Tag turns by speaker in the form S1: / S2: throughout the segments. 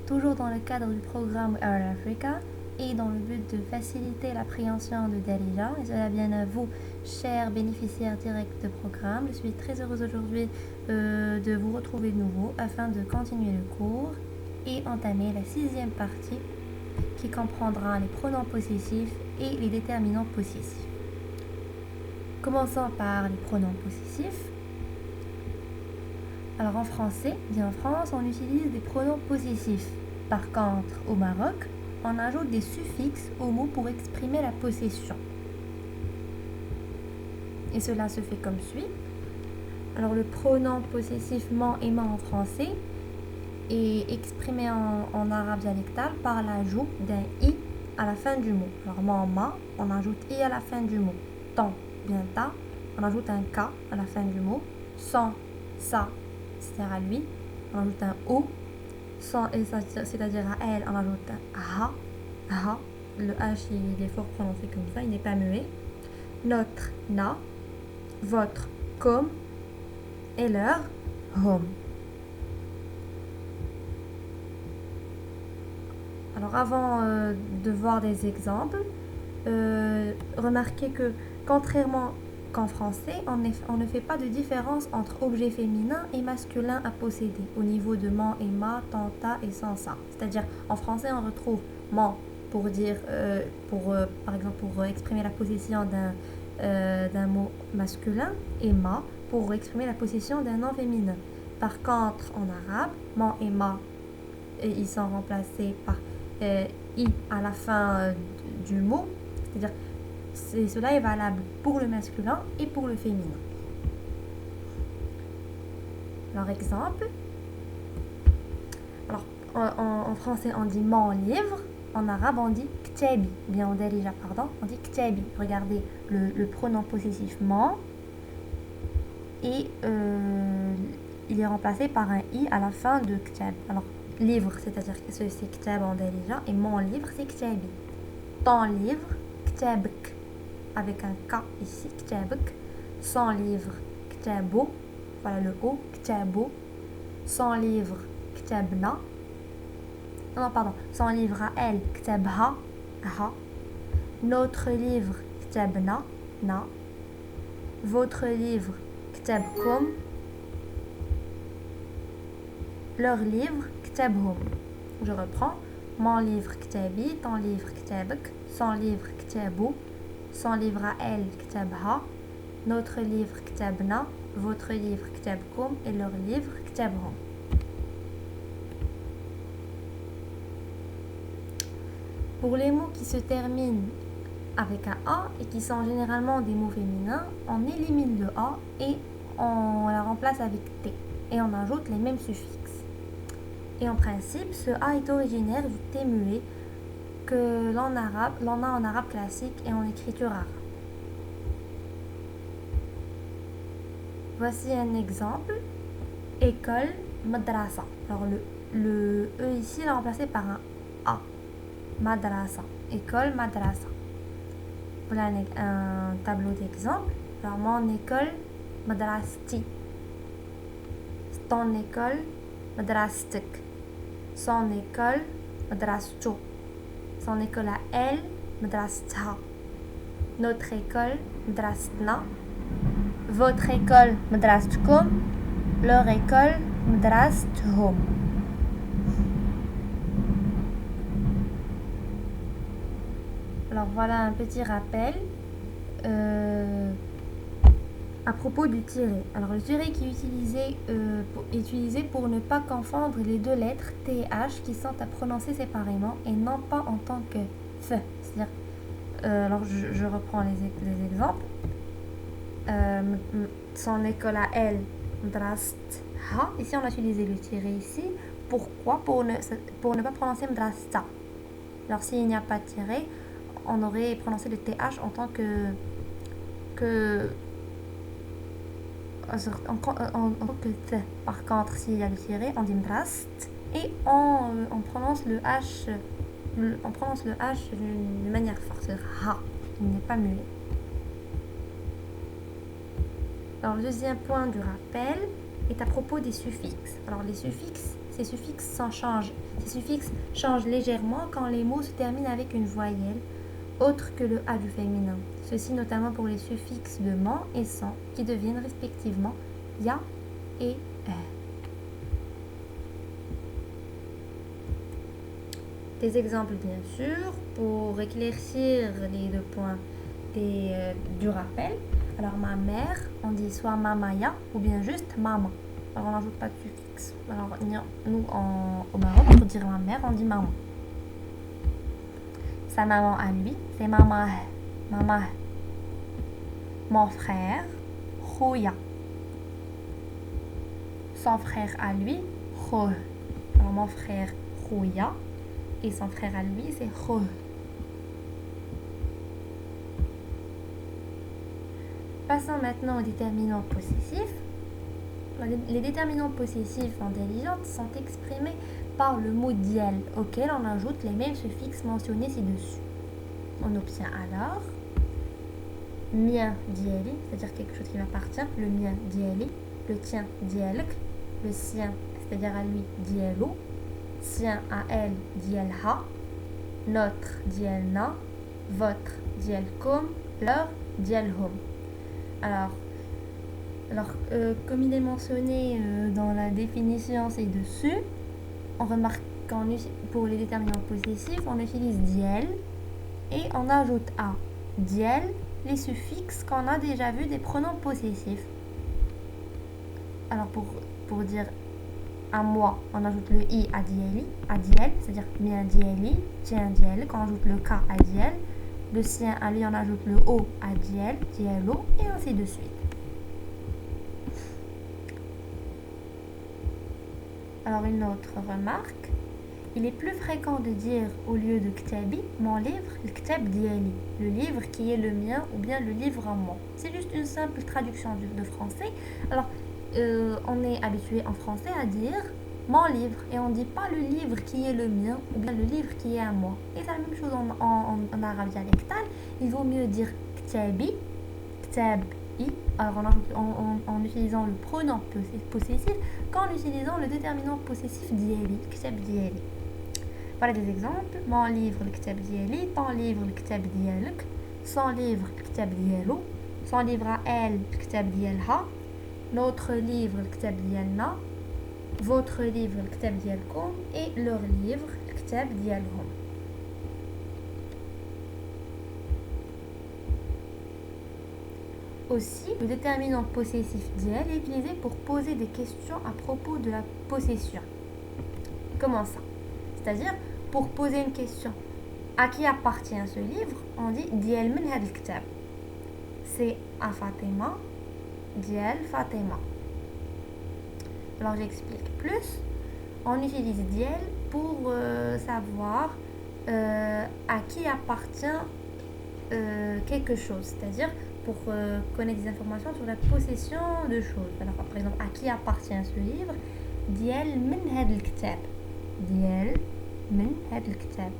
S1: toujours dans le cadre du programme Earl Africa et dans le but de faciliter l'appréhension de Darija. Et cela vient à vous, chers bénéficiaires directs de programme. Je suis très heureuse aujourd'hui de vous retrouver de nouveau afin de continuer le cours et entamer la 6e partie qui comprendra les pronoms possessifs et les déterminants possessifs. Commençons par les pronoms possessifs. Alors en français, bien en France, on utilise des pronoms possessifs. Par contre, au Maroc, on ajoute des suffixes aux mots pour exprimer la possession. Et cela se fait comme suit. Alors le pronom possessif man et ma en français est exprimé en arabe dialectal par l'ajout d'un i à la fin du mot. Alors man, ma, on ajoute i à la fin du mot. Ton, bien ta, on ajoute un k à la fin du mot. Son, sa, c'est-à-dire à lui, on ajoute un o. Son, c'est-à-dire à elle, on ajoute un ha. Ha. Le h il est fort prononcé comme ça, il n'est pas muet. Notre, na. Votre, comme. Et leur, home. Alors avant de voir des exemples, remarquez que contrairement qu'en français, on ne fait pas de différence entre objet féminin et masculin à posséder au niveau de man et ma, tant, ta et sans ça. C'est-à-dire en français on retrouve man pour dire, par exemple pour exprimer la possession d'un mot masculin et ma pour exprimer la possession d'un nom féminin. Par contre en arabe, man et ma ils sont remplacés par i à la fin du mot, c'est-à-dire cela est valable pour le masculin et pour le féminin. Alors exemple, alors en français on dit mon livre, en arabe on dit ktabi, bien en darija pardon, on dit ktabi. Regardez le pronom possessif mon et il est remplacé par un i à la fin de ktab. Alors livre, c'est-à-dire que c'est ktab en darija et mon livre c'est ktabi. Ton livre, ktabk avec un K ici, ktabk. Son livre, ktabo, voilà le O, ktabo. Son livre, ktabna. Non, pardon, son livre à elle, ktabha, ha. Notre livre, ktabna, na. Votre livre, ktabkum. Leur livre, ktabhum. Je reprends. Mon livre, ktabi. Ton livre, ktabk. Son livre, ktabo. Son livre à elle, ktabha. Notre livre, ktabna. Votre livre, ktabkum. Et leur livre, ktabhum. Pour les mots qui se terminent avec un A et qui sont généralement des mots féminins, on élimine le A et on la remplace avec T. Et on ajoute les mêmes suffixes. Et en principe, ce A est originaire du T muet que l'on a en arabe classique et en écriture arabe. Voici un exemple. École, madrasa. Alors le E ici est remplacé par un A. Madrasa. École, madrasa. Voilà un tableau d'exemple. Alors mon école, madrasti. Ton école, madrastik. Son école, madrastu. Son école à elle, madrastha. Notre école, madrastna. Votre école, madrastkum. Leur école, madrasthum. Alors voilà un petit rappel à propos du tiret. Alors le tiret qui est utilisé pour ne pas confondre les deux lettres T et H qui sont à prononcer séparément et non pas en tant que F. C'est-à-dire, alors je reprends les exemples. Son école à elle, mdrastha. Ici on a utilisé le tiret ici. Pourquoi? Pour ne pas prononcer mdrasta. Alors s'il n'y a pas de tiret, on aurait prononcé le TH en tant que T. Par contre, s'il y a le tiré, on dit mdrast et on prononce le H d'une manière forte, c'est-à-dire ha, il n'est pas muet. Alors le deuxième point du rappel est à propos des suffixes. Alors les suffixes, ces suffixes changent légèrement quand les mots se terminent avec une voyelle autre que le A du féminin. Ceci notamment pour les suffixes de man et san qui deviennent respectivement ya et Des exemples bien sûr pour éclaircir les deux points du rappel. Alors ma mère, on dit soit mamaya ou bien juste maman. Alors on n'ajoute pas de suffixe. Alors nous au Maroc, pour dire ma mère, on dit maman. Sa maman à lui, c'est maman. Maman. Mon frère, khoya. Son frère à lui, kho. Alors mon frère, khoya. Et son frère à lui, c'est kho. Passons maintenant aux déterminants possessifs. Les déterminants possessifs intelligents sont exprimés par le mot diel, auquel on ajoute les mêmes suffixes mentionnés ci-dessus. On obtient alors mien dieli, c'est-à-dire quelque chose qui m'appartient, le mien dieli, le tien dielk, le sien, c'est-à-dire à lui dielo, sien à elle dielha, notre dielna, votre dielkum, leur dielhum. Alors comme il est mentionné dans la définition ci-dessus, on remarque pour les déterminants possessifs, on utilise diel et on ajoute à diel les suffixes qu'on a déjà vus des pronoms possessifs. Alors pour dire à moi, on ajoute le i à diel, c'est-à-dire mien dieli, tien diel, on ajoute le k à diel, le sien à lui, on ajoute le o à diel, dielo, et ainsi de suite. Alors une autre remarque, il est plus fréquent de dire au lieu de ktabi, mon livre, le ktab diali, le livre qui est le mien ou bien le livre à moi. C'est juste une simple traduction de français. Alors on est habitué en français à dire mon livre et on ne dit pas le livre qui est le mien ou bien le livre qui est à moi. Et c'est la même chose en arabe dialectal. Il vaut mieux dire ktabi, ktab-i, alors en utilisant le pronom possessif qu'en utilisant le déterminant possessif diali, ktab diali. Voilà des exemples. Mon livre, le ktab diali, ton livre, le ktab dialek, son livre, le ktab dialo, son livre à elle, le ktab dialha, notre livre, le ktab dialna, votre livre, le ktab dialkum, et leur livre, le ktab dialhum. Aussi, le déterminant possessif dial est utilisé pour poser des questions à propos de la possession. Comment ça? C'est-à-dire, pour poser une question, à qui appartient ce livre? On dit dial min had al-kitab. C'est à Fatima, dial Fatima. Alors j'explique plus. On utilise dial pour savoir à qui appartient quelque chose, c'est-à-dire pour connaître des informations sur la possession de choses. Alors par exemple, à qui appartient ce livre? dial min had al-kitab. dial min had al-kitab.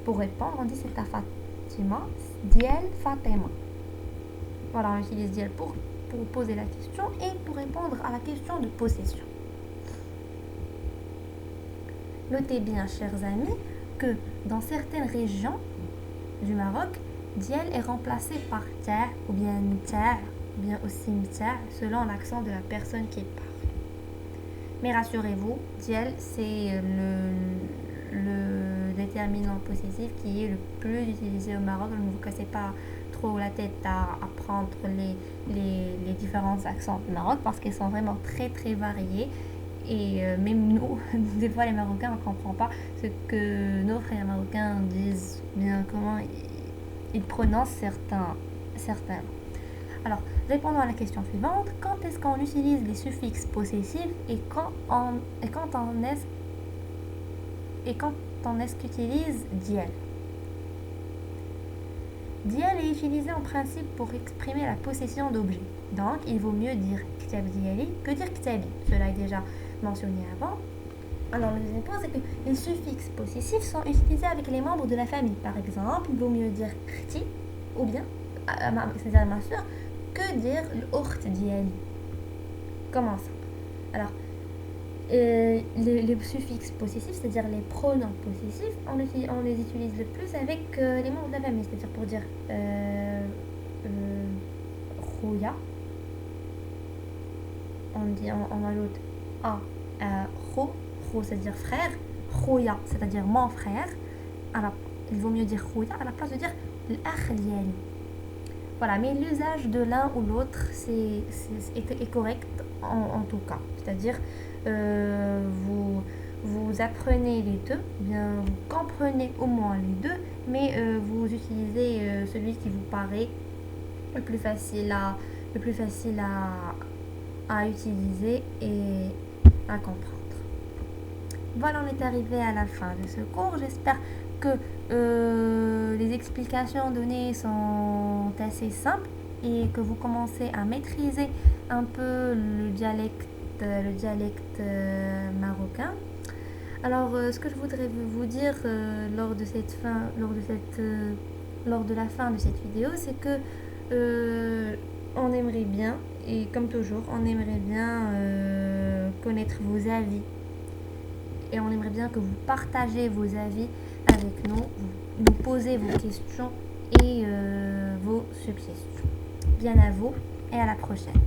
S1: Pour répondre, on dit c'est à Fatima, dial Fatima. Voilà, on utilise dial pour poser la question et pour répondre à la question de possession. Notez bien, chers amis, que dans certaines régions du Maroc, dial est remplacé par ta ou bien ta ou bien aussi mta selon l'accent de la personne qui parle. Mais rassurez-vous, dial c'est le déterminant possessif qui est le plus utilisé au Maroc. Ne vous cassez pas trop la tête à apprendre les différents accents du Maroc parce qu'ils sont vraiment très très variés. Et même nous, des fois les Marocains, on ne comprend pas ce que nos frères marocains disent, bien comment ils prononcent certains mots. Alors, répondons à la question suivante. Quand est-ce qu'on utilise les suffixes possessifs et quand on est-ce qu'utilise dial? Dial est utilisé en principe pour exprimer la possession d'objets. Donc, il vaut mieux dire ktab diali que dire ktabi. Cela est déjà mentionné avant. Alors, le deuxième point, c'est que les suffixes possessifs sont utilisés avec les membres de la famille. Par exemple, il vaut mieux dire khti ou bien, c'est-à-dire ma soeur, que dire l'ukht diali. Comment ça? Alors, Les suffixes possessifs, c'est-à-dire les pronoms possessifs, on les utilise le plus avec les membres de la famille, c'est-à-dire pour dire Khouya, on ajoute A, Khou, Khou c'est-à-dire frère, Khouya c'est-à-dire mon frère. Alors, il vaut mieux dire Khouya à la place de dire l'akh diyali. Voilà, mais l'usage de l'un ou l'autre est correct en tout cas. C'est-à-dire, vous apprenez les deux, bien vous comprenez au moins les deux, mais vous utilisez celui qui vous paraît le plus facile à utiliser et à comprendre. Voilà, on est arrivé à la fin de ce cours. J'espère que les explications données sont assez simples et que vous commencez à maîtriser un peu le dialecte marocain. Alors, ce que je voudrais vous dire lors de la fin de cette vidéo, c'est que on aimerait bien, et comme toujours, on aimerait bien connaître vos avis. Et on aimerait bien que vous partagez vos avis avec nous, nous posez vos questions et vos suggestions. Bien à vous et à la prochaine.